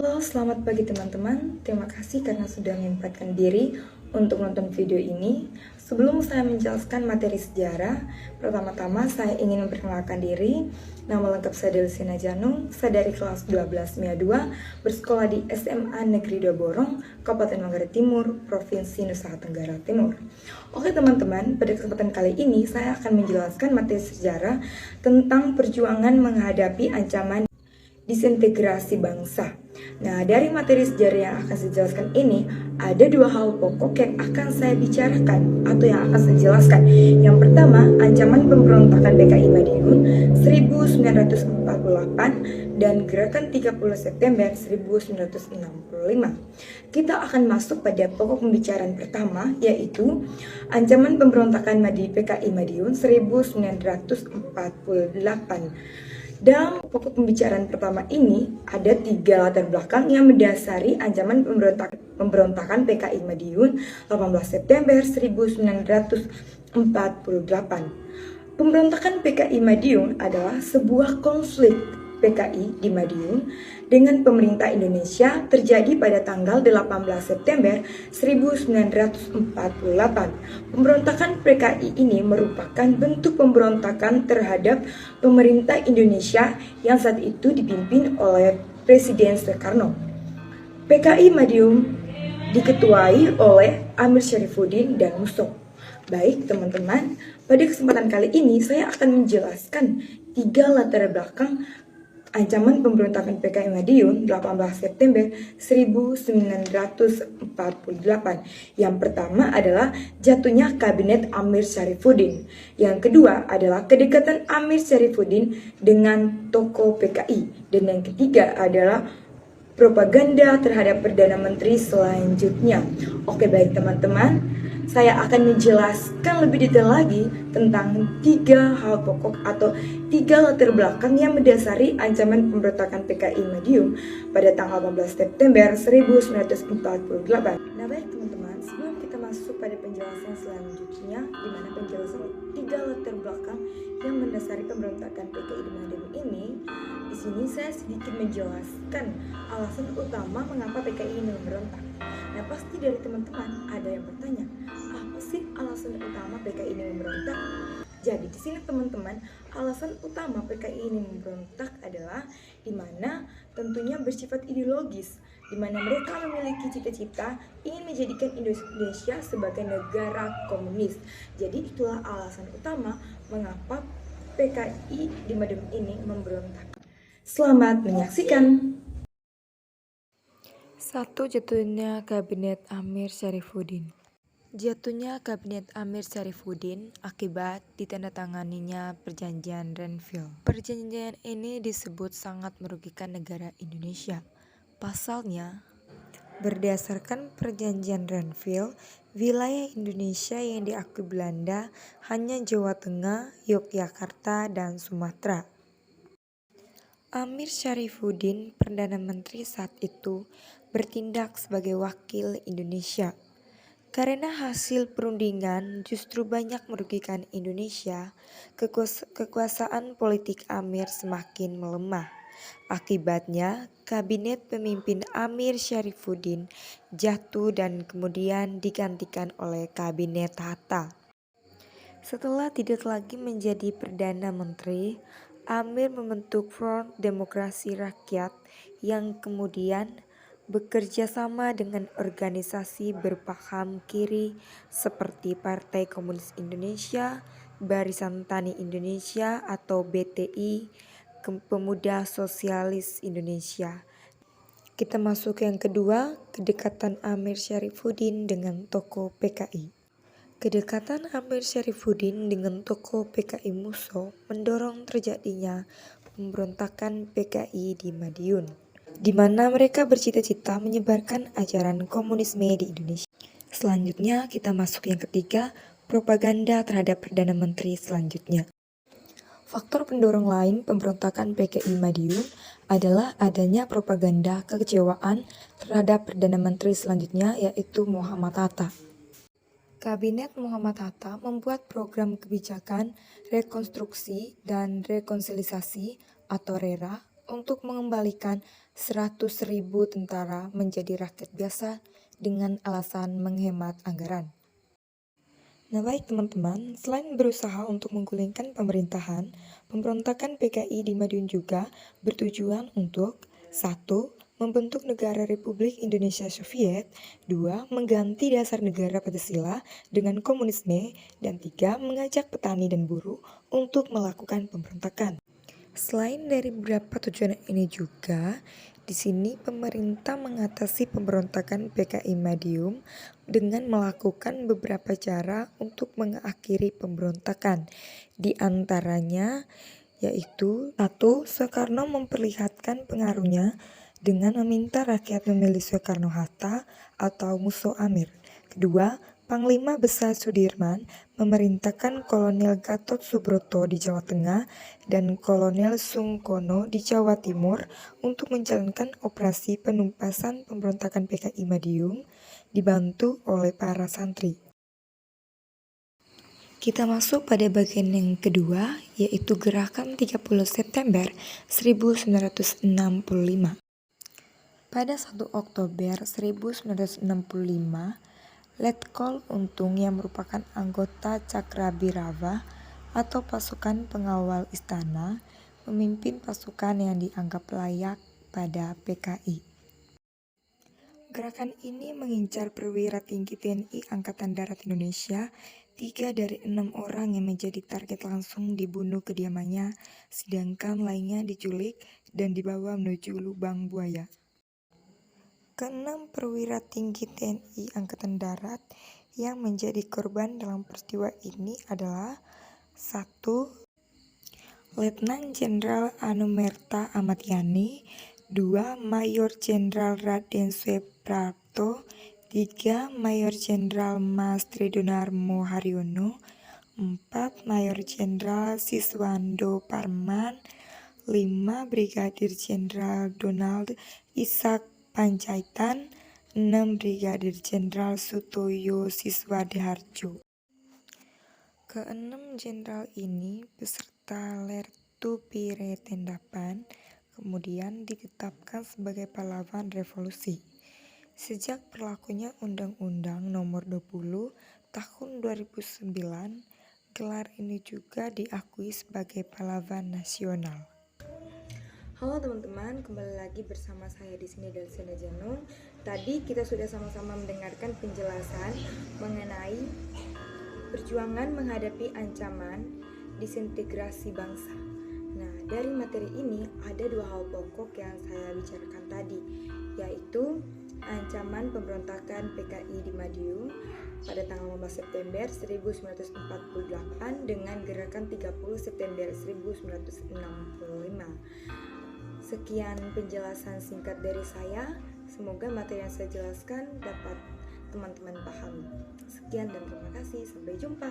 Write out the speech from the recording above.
Halo, selamat pagi teman-teman. Terima kasih karena sudah menyempatkan diri untuk nonton video ini. Sebelum saya menjelaskan materi sejarah, pertama-tama saya ingin memperkenalkan diri. Nama lengkap saya Delisina Janung, saya dari kelas 12 MIA 2, bersekolah di SMA Negeri 2 Borong, Kabupaten Manggarai Timur, Provinsi Nusa Tenggara Timur. Oke teman-teman, pada kesempatan kali ini saya akan menjelaskan materi sejarah tentang perjuangan menghadapi ancaman disintegrasi bangsa. Nah, dari materi sejarah yang akan saya jelaskan ini, ada dua hal pokok yang akan saya bicarakan atau yang akan saya jelaskan. Yang pertama, ancaman pemberontakan PKI Madiun 1948 dan gerakan 30 September 1965. Kita akan masuk pada pokok pembicaraan pertama, yaitu ancaman pemberontakan PKI Madiun 1948. Dalam pokok pembicaraan pertama ini, ada 3 latar belakang yang mendasari ancaman pemberontakan PKI Madiun 18 September 1948. Pemberontakan PKI Madiun adalah sebuah konflik PKI di Madiun dengan pemerintah Indonesia terjadi pada tanggal 18 September 1948. Pemberontakan PKI ini merupakan bentuk pemberontakan terhadap pemerintah Indonesia yang saat itu dipimpin oleh Presiden Soekarno. PKI Madiun diketuai oleh Amir Syarifuddin dan Musso. Baik teman-teman, pada kesempatan kali ini saya akan menjelaskan 3 latar belakang ancaman pemberontakan PKI Madiun 18 September 1948. Yang pertama adalah jatuhnya Kabinet Amir Syarifuddin. Yang kedua adalah kedekatan Amir Syarifuddin dengan tokoh PKI. Dan yang ketiga adalah propaganda terhadap Perdana Menteri selanjutnya. Oke, baik teman-teman, saya akan menjelaskan lebih detail lagi tentang 3 hal pokok atau 3 latar belakang yang mendasari ancaman pemberontakan PKI Madiun pada tanggal 18 September 1948. Nah baik teman-teman, sebelum kita masuk pada penjelasan selanjutnya, di mana penjelasan 3 latar belakang yang mendasari pemberontakan PKI di Madiun ini, di sini saya sedikit menjelaskan alasan utama mengapa PKI ini memberontak. Nah pasti dari teman-teman ada yang bertanya, apa sih alasan utama PKI ini memberontak? Jadi di sini teman-teman, alasan utama PKI ini memberontak adalah di mana tentunya bersifat ideologis, di mana mereka memiliki cita-cita ingin menjadikan Indonesia sebagai negara komunis. Jadi itulah alasan utama mengapa PKI di Madiun ini memberontak. Selamat menyaksikan. 1. Jatuhnya Kabinet Amir Syarifuddin. Jatuhnya Kabinet Amir Syarifuddin akibat ditandatanganinya Perjanjian Renville. Perjanjian ini disebut sangat merugikan negara Indonesia. Pasalnya, berdasarkan Perjanjian Renville, wilayah Indonesia yang diakui Belanda hanya Jawa Tengah, Yogyakarta, dan Sumatera. Amir Syarifuddin, Perdana Menteri saat itu, bertindak sebagai wakil Indonesia. Karena hasil perundingan justru banyak merugikan Indonesia, kekuasaan politik Amir semakin melemah. Akibatnya, kabinet pemimpin Amir Syarifuddin jatuh dan kemudian digantikan oleh kabinet Hatta. Setelah tidak lagi menjadi Perdana Menteri, Amir membentuk Front Demokrasi Rakyat yang kemudian bekerja sama dengan organisasi berpaham kiri seperti Partai Komunis Indonesia, Barisan Tani Indonesia atau BTI, Pemuda Sosialis Indonesia. Kita masuk yang kedua, kedekatan Amir Syarifuddin dengan tokoh PKI. Kedekatan Amir Syarifuddin dengan tokoh PKI Musso mendorong terjadinya pemberontakan PKI di Madiun, di mana mereka bercita-cita menyebarkan ajaran komunisme di Indonesia. Selanjutnya kita masuk yang ketiga, propaganda terhadap Perdana Menteri selanjutnya. Faktor pendorong lain pemberontakan PKI Madiun adalah adanya propaganda kekecewaan terhadap Perdana Menteri selanjutnya, yaitu Muhammad Hatta. Kabinet Muhammad Hatta membuat program kebijakan rekonstruksi dan rekonsiliasi atau RERA untuk mengembalikan 100.000 tentara menjadi rakyat biasa dengan alasan menghemat anggaran. Nah baik teman-teman, selain berusaha untuk menggulingkan pemerintahan, pemberontakan PKI di Madiun juga bertujuan untuk 1. Membentuk negara Republik Indonesia Soviet, 2. Mengganti dasar negara Pancasila dengan komunisme, dan 3. Mengajak petani dan buruh untuk melakukan pemberontakan. Selain dari beberapa tujuan ini juga, di sini pemerintah mengatasi pemberontakan PKI Madiun dengan melakukan beberapa cara untuk mengakhiri pemberontakan. Di antaranya yaitu 1. Soekarno memperlihatkan pengaruhnya dengan meminta rakyat memilih Soekarno-Hatta atau Musa Amir. Kedua, Panglima Besar Sudirman memerintahkan Kolonel Gatot Subroto di Jawa Tengah dan Kolonel Sungkono di Jawa Timur untuk menjalankan operasi penumpasan pemberontakan PKI Madiun dibantu oleh para santri. Kita masuk pada bagian yang kedua, yaitu Gerakan 30 September 1965. Pada 1 Oktober 1965, Letkol Untung yang merupakan anggota Cakrabirawa atau pasukan pengawal istana memimpin pasukan yang dianggap layak pada PKI. Gerakan ini mengincar perwira tinggi TNI Angkatan Darat Indonesia. 3 dari 6 orang yang menjadi target langsung dibunuh kediamannya, sedangkan lainnya diculik dan dibawa menuju lubang buaya. Keenam perwira tinggi TNI Angkatan Darat yang menjadi korban dalam peristiwa ini adalah 1. Letnan Jenderal Anumerta Ahmad Yani, 2. Mayor Jenderal Raden Suprapto, 3. Mayor Jenderal Mas Tridonarmo Haryono, 4. Mayor Jenderal Siswando Parman, 5. Brigadir Jenderal Donald Ishak Panjaitan, 6. Brigadir Jenderal Sutoyo Siswadiharjo. Keenam jenderal ini beserta Lertu Pire Tendapan kemudian ditetapkan sebagai pahlawan revolusi. Sejak berlakunya Undang-Undang Nomor 20 Tahun 2009, gelar ini juga diakui sebagai pahlawan nasional. Halo teman-teman, kembali lagi bersama saya di sini Delsena Janung. Tadi kita sudah sama-sama mendengarkan penjelasan mengenai perjuangan menghadapi ancaman disintegrasi bangsa. Nah, dari materi ini ada 2 hal pokok yang saya bicarakan tadi, yaitu ancaman pemberontakan PKI di Madiun pada tanggal 15 September 1948 dengan gerakan 30 September 1965. Sekian penjelasan singkat dari saya. Semoga materi yang saya jelaskan dapat teman-teman pahami. Sekian dan terima kasih. Sampai jumpa.